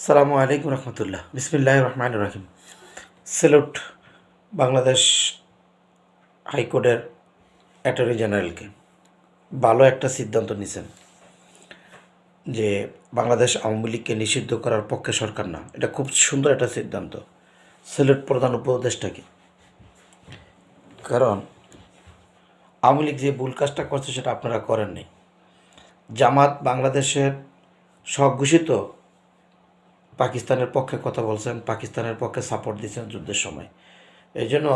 সালামু আলাইকুম রহমতুল্লাহ বিসমিল্লাহির রহমানির রহিম। সেলুট বাংলাদেশ হাইকোর্টের অ্যাটর্নি জেনারেলকে। ভালো একটা সিদ্ধান্ত নিয়েছেন যে বাংলাদেশ আওয়ামী লীগকে নিষিদ্ধ করার পক্ষে সরকার না, এটা খুব সুন্দর একটা সিদ্ধান্ত। সেলুট প্রধান উপদেষ্টাকে। কারণ আওয়ামী লীগ যে ভুল কাজটা করছে সেটা আপনারা করেননি। জামাত বাংলাদেশের স্বঘোষিত পাকিস্তানের পক্ষে কথা বলছেন, পাকিস্তানের পক্ষে সাপোর্ট দিয়েছেন যুদ্ধের সময়। এই জন্য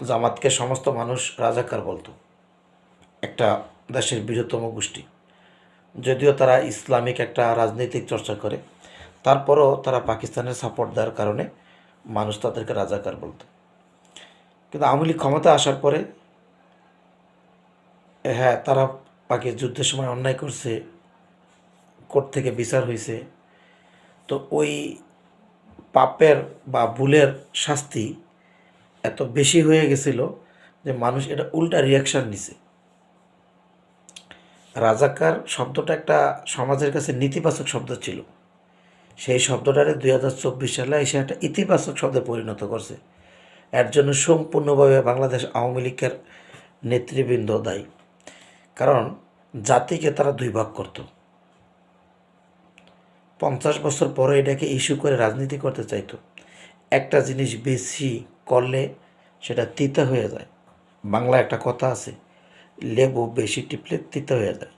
জামাতকে সমস্ত মানুষ রাজাকার বলতো, একটা দেশের বৃহত্তম গোষ্ঠী। যদিও তারা ইসলামিক একটা রাজনৈতিক চর্চা করে, তারপরও তারা পাকিস্তানের সাপোর্ট দেওয়ার কারণে মানুষ তাদেরকে রাজাকার বলতো। কিন্তু আওয়ামী লীগ ক্ষমতা আসার পরে হ্যাঁ, তারা যুদ্ধের সময় অন্যায় করছে, কোর্ট থেকে বিচার হয়েছে, তো ওই পাপের বা ভুলের শাস্তি এত বেশি হয়ে গেছিল যে মানুষ এটা উল্টা রিয়াকশান নিছে। রাজাকার শব্দটা একটা সমাজের কাছে নেতিবাচক শব্দ ছিল, সেই শব্দটারে 2024 সালে এসে একটা ইতিবাচক শব্দে পরিণত করছে। এর জন্য সম্পূর্ণভাবে বাংলাদেশ আওয়ামী লীগের নেতৃবৃন্দ দায়ী। কারণ জাতিকে তারা দুই ভাগ করত। 50 বছর পরে এটাকে ইস্যু করে রাজনীতি করতে চাইতো। একটা জিনিস বেশি করলে সেটা তিতা হয়ে যায়। বাংলা একটা কথা আছে, লেবু বেশি টিপলে তিতা হয়ে যায়।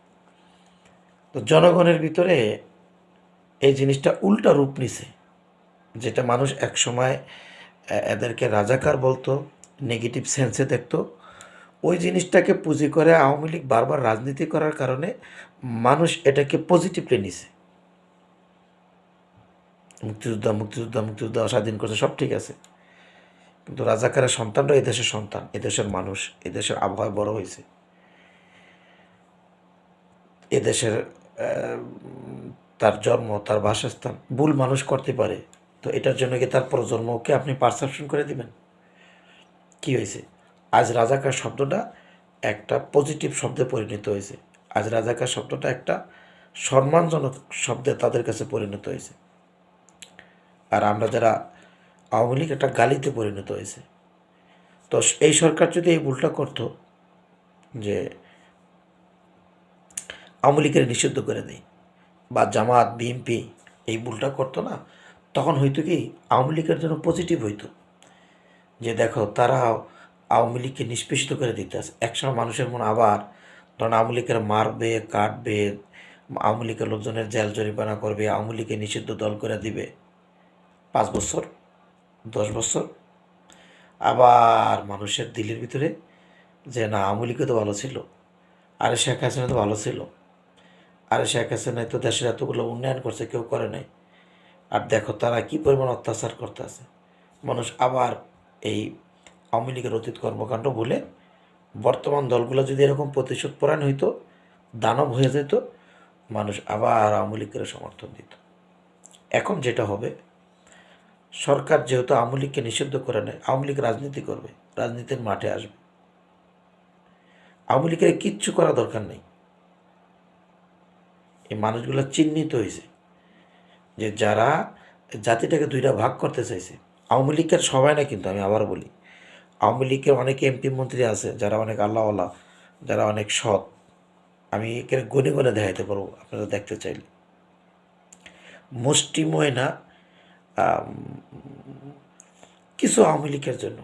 তো জনগণের ভিতরে এই জিনিসটা উল্টা রূপ নিছে, যেটা মানুষ একসময় এদেরকে রাজাকার বলতো, নেগেটিভ সেন্সে দেখতো। ওই জিনিসটাকে পুঁজি করে আওয়ামী লীগ বারবার রাজনীতি করার কারণে মানুষ এটাকে পজিটিভলি নিছে। মুক্তিযোদ্ধা মুক্তিযোদ্ধা মুক্তিযোদ্ধা স্বাধীন করছে, সব ঠিক আছে, কিন্তু রাজাকারের সন্তানরা এদেশের সন্তান, এদেশের মানুষ, এদেশের আবহাওয়ায় বড় হয়েছে, এদেশের তার জন্ম, তার বাসস্থান। ভুল মানুষ করতে পারে, তো এটার জন্য কি তার প্রজন্মকে আপনি পারসেপশন করে দিবেন? কি হয়েছে? আজ রাজাকার শব্দটা একটা পজিটিভ শব্দে পরিণত হয়েছে। আজ রাজাকার শব্দটা একটা সম্মানজনক শব্দে তাদের কাছে পরিণত হয়েছে। আর আমরা যারা আওয়ামী লীগ একটা গালিতে পরিণত হয়েছে। তো এই সরকার যদি এই ভুলটা করতো যে আওয়ামী লীগের নিষিদ্ধ করে দেয়, বা জামাত বিএনপি এই ভুলটা করতো না, তখন হয়তো কি আওয়ামী লীগের জন্য পজিটিভ হইতো যে দেখো তারা আওয়ামী লীগকে নিষ্পেষিত করে দিতে আসে। একসময় মানুষের মনে আবার ধরেন আওয়ামী লীগের মারবে, কাটবে, আওয়ামী লীগের লোকজনের জেল জরিমানা করবে, আওয়ামী লীগকে নিষিদ্ধ দল করে দিবে 5 বছর 10 বছর। আবার মানুষের দিলের ভিতরে যে না, আওয়ামী লীগও তো ভালো ছিল, আরে শেখ হাসিনা তো ভালো ছিল, আরে শেখ হাসিনা তো দেশের এতগুলো উন্নয়ন করছে, কেউ করে নাই, আর দেখো তারা কী পরিমাণ অত্যাচার করতে আছে। মানুষ আবার এই আওয়ামী লীগের অতীত কর্মকাণ্ড ভুলে বর্তমান দলগুলো যদি এরকম প্রতিশোধ পরায়ণ হইতো, দানব হয়ে যেত, মানুষ আবার আওয়ামী লীগের সমর্থন দিত। এখন যেটা হবে, সরকার যেহেতু আওয়ামী লীগকে নিষিদ্ধ করে নেয়, আওয়ামী লীগ রাজনীতি করবে, রাজনীতির মাঠে আসবে। আওয়ামী লীগের কিচ্ছু করা দরকার নেই। এই মানুষগুলো চিহ্নিত হয়েছে যে যারা জাতিটাকে দুইটা ভাগ করতে চাইছে। আওয়ামী লীগের সবাই না, কিন্তু আমি আবার বলি, আওয়ামী লীগের অনেক এমপি মন্ত্রী আছে যারা অনেক আল্লাহওয়ালা, যারা অনেক সৎ। আমি একে গনে গনে দেখাইতে পারবো আপনারা দেখতে চাইলে। মুষ্টিময় না, কিছু আওয়ামী লীগের জন্য,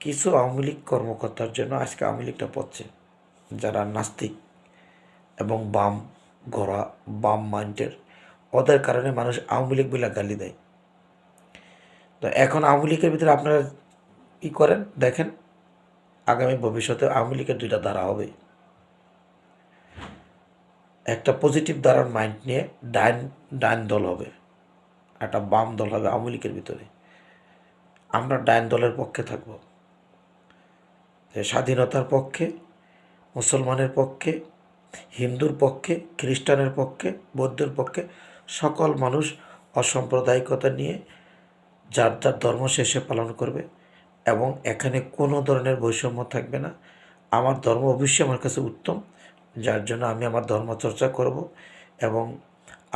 কিছু আওয়ামী লীগ কর্মকর্তার জন্য আজকে আওয়ামী লীগটা পড়ছে, যারা নাস্তিক এবং বাম গড়া, বাম মাইন্ডের, ওদের কারণে মানুষ আওয়ামী লীগ বলে গালি দেয়। তো এখন আওয়ামী লীগের ভিতরে আপনারা কী করেন দেখেন, আগামী ভবিষ্যতে আওয়ামী লীগের দুইটা ধারা হবে। একটা পজিটিভ ধারার মাইন্ড নিয়ে ডাইন ডাইন দল হবে, একটা বাম দল হবে আওয়ামী লীগের ভিতরে। আমরা ডাইন দলের পক্ষে থাকব, স্বাধীনতার পক্ষে, মুসলমানের পক্ষে, হিন্দুর পক্ষে, খ্রিস্টানের পক্ষে, বৌদ্ধের পক্ষে। সকল মানুষ অসাম্প্রদায়িকতা নিয়ে যার যার ধর্ম শেষে পালন করবে, এবং এখানে কোনো ধরনের বৈষম্য থাকবে না। আমার ধর্ম অবশ্যই আমার কাছে উত্তম, যার জন্য আমি আমার ধর্ম চর্চা করব, এবং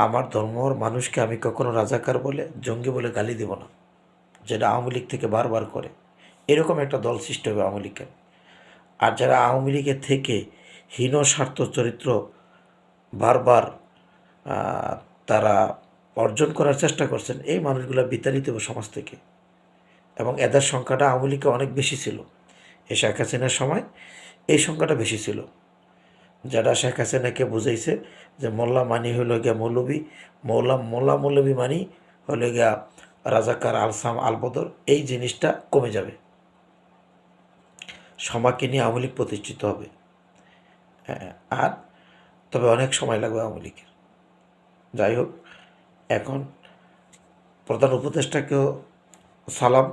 আমার ধর্মর মানুষকে আমি কখনো রাজাকার বলে জঙ্গি বলে গালি দেব না, যেটা আওয়ামী লীগ থেকে বারবার করে। এরকম একটা দল সৃষ্টি হবে আওয়ামী লীগের। আর যারা আওয়ামী লীগের থেকে হীন স্বার্থ চরিত্র বারবার তারা অর্জন করার চেষ্টা করছেন, এই মানুষগুলো বিতাড়িত হবে সমাজ থেকে। এবং এদের সংখ্যাটা আওয়ামী লীগে অনেক বেশি ছিল। এই শেখ হাসিনার সময় এই সংখ্যাটা বেশি ছিল, যারা শেখ হাসিনাকে বুঝাইছে যে মোল্লা মানি হইল গিয়া মৌলবী, মোল্লা মৌলবী মানি হইল গিয়া রাজাকার আলসাম আলবদর। এই জিনিসটা কমে যাবে, সমাজকে নিয়ে আওয়ামী লীগ প্রতিষ্ঠিত হবে। হ্যাঁ, আর তবে অনেক সময় লাগবে আওয়ামী লীগের। যাই হোক, এখন প্রধান উপদেষ্টাকেও সালাম,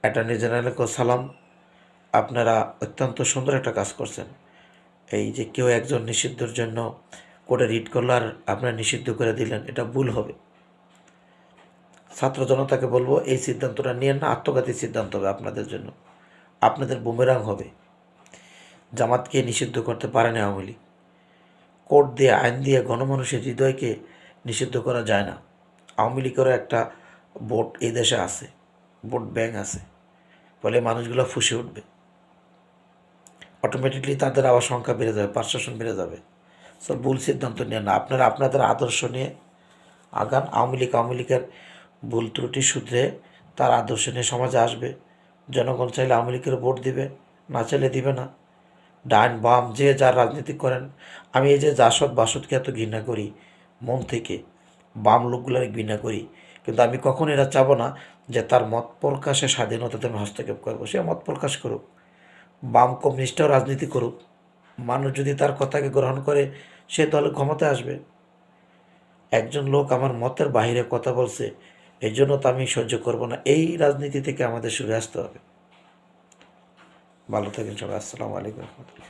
অ্যাটর্নি জেনারেলকেও সালাম। আপনারা অত্যন্ত সুন্দর একটা কাজ করছেন। এই যে কেউ একজন নিষিদ্ধর জন্য কোর্টে রিট করলো আর আপনারা নিষিদ্ধ করে দিলেন, এটা ভুল হবে। ছাত্র জনতাকে বলবো, এই সিদ্ধান্তটা নিয়ে না, আত্মঘাতী সিদ্ধান্ত হবে আপনাদের জন্য, আপনাদের বুমেরাং হবে। জামাতকে নিষিদ্ধ করতে পারেনি আওয়ামী লীগ। কোর্ট দিয়ে, আইন দিয়ে গণমানুষের হৃদয়কে নিষিদ্ধ করা যায় না। আওয়ামী লীগেরও একটা ভোট এই দেশে আছে, ভোট ব্যাংক আছে, ফলে মানুষগুলো ফুসে উঠবে। অটোমেটিকলি তাদের আবার সংখ্যা বেড়ে যাবে, পারসেপশন বেড়ে যাবে। সো ভুল সিদ্ধান্ত নিয়ে না, আপনারা আপনাদের আদর্শ নিয়ে আগান। আওয়ামী লীগের ভুল ত্রুটি শুধরে তার আদর্শ নিয়ে সমাজে আসবে। জনগণ চাইলে আওয়ামী লীগের ভোট দিবে, না চাইলে দিবে না। ডান বাম যে যার রাজনীতি করেন। আমি এই যে জাসদ বাসদকে এত ঘৃণা করি মন থেকে, বাম লোকগুলোর ঘৃণা করি, কিন্তু আমি কখনো এটা চাবো না যে তার মত প্রকাশে স্বাধীনতাতে আমি হস্তক্ষেপ করবো। সে মত প্রকাশ করুক, বাম কমিউনিস্টও রাজনীতি করুক। মানুষ যদি তার কথাকে গ্রহণ করে, সে তাহলে ক্ষমতায় আসবে। একজন লোক আমার মতের বাইরে কথা বলছে, এই জন্য তো আমি সহ্য করব না। এই রাজনীতি থেকে আমাদের সরে আসতে হবে। ভালো থাকেন সবাই। আসসালামু আলাইকুম রহমতুল্লাহ।